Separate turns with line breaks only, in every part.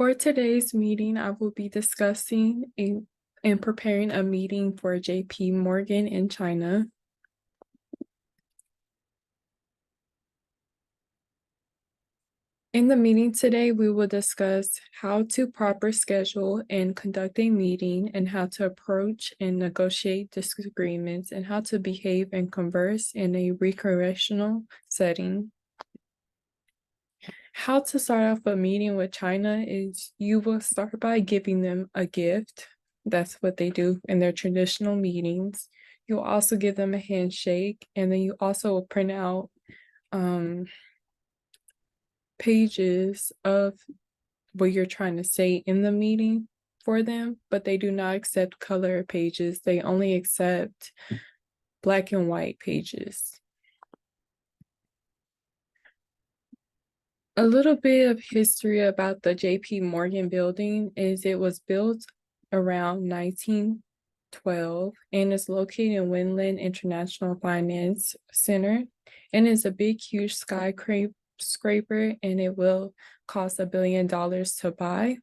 For today's meeting, I will be discussing and preparing a meeting for JP Morgan in China. In the meeting today, we will discuss how to proper schedule and conduct a meeting, and how to approach and negotiate disagreements, and how to behave and converse in a recreational setting. How to start off a meeting with China is you will start by giving them a gift. That's what they do in their traditional meetings. You'll also give them a handshake, and then you also will print out pages of what you're trying to say in the meeting for them, but they do not accept color pages. They only accept black and white pages. A little bit of history about the JP Morgan building is it was built around 1912 and is located in Windland International Finance Center, and is a big, huge skyscraper, and it will cost $1 billion to buy.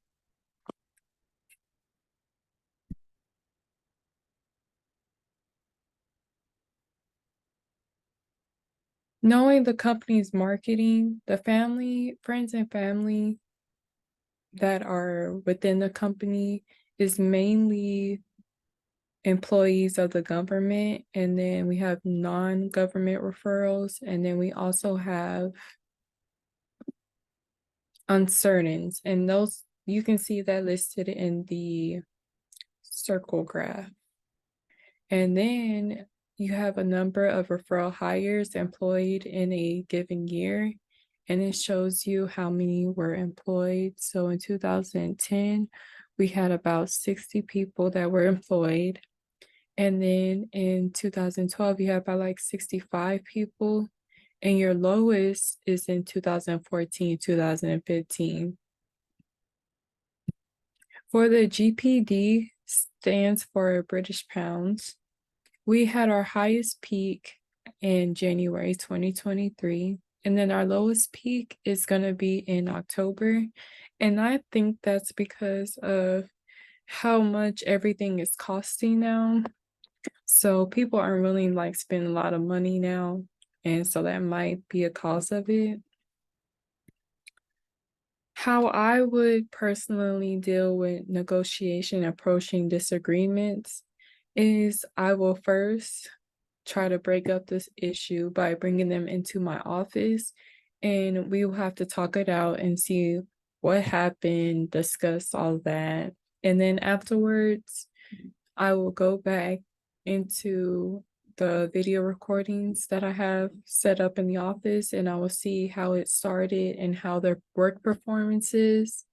Knowing the company's marketing, the friends and family that are within the company is mainly employees of the government, and then we have non-government referrals, and then we also have uncertains, and those you can see that listed in the circle graph. And then you have a number of referral hires employed in a given year, and it shows you how many were employed. So in 2010, we had about 60 people that were employed. And then in 2012, you have about like 65 people. And your lowest is in 2014, 2015. For the GPD stands for British pounds. We had our highest peak in January 2023, and then our lowest peak is going to be in October. And I think that's because of how much everything is costing now. So people aren't really like spending a lot of money now, and so that might be a cause of it. How I would personally deal with negotiation, approaching disagreements, is I will first try to break up this issue by bringing them into my office, and we will have to talk it out and see what happened, discuss all that. And then afterwards, I will go back into the video recordings that I have set up in the office, and I will see how it started and how their work performance is.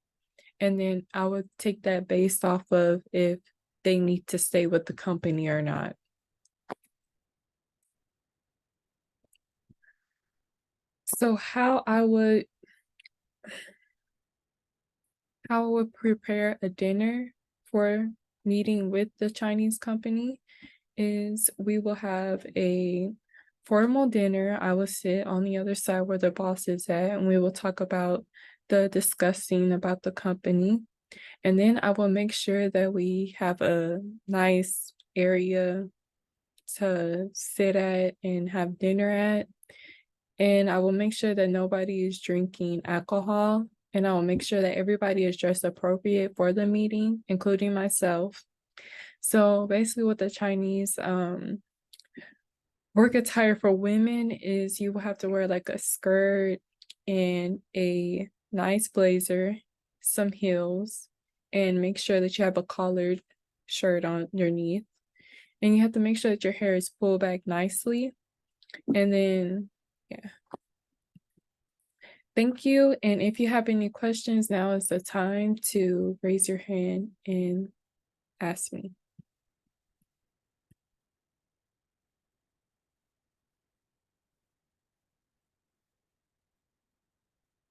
And then I would take that based off of if they need to stay with the company or not. So how I would prepare a dinner for meeting with the Chinese company is we will have a formal dinner. I will sit on the other side where the boss is at, and we will talk about discussing about the company. And then I will make sure that we have a nice area to sit at and have dinner at. And I will make sure that nobody is drinking alcohol. And I will make sure that everybody is dressed appropriate for the meeting, including myself. So basically what the Chinese work attire for women is you will have to wear like a skirt and a nice blazer, some heels, and make sure that you have a collared shirt underneath. And you have to make sure that your hair is pulled back nicely. And then, yeah. Thank you. And if you have any questions, now is the time to raise your hand and ask me.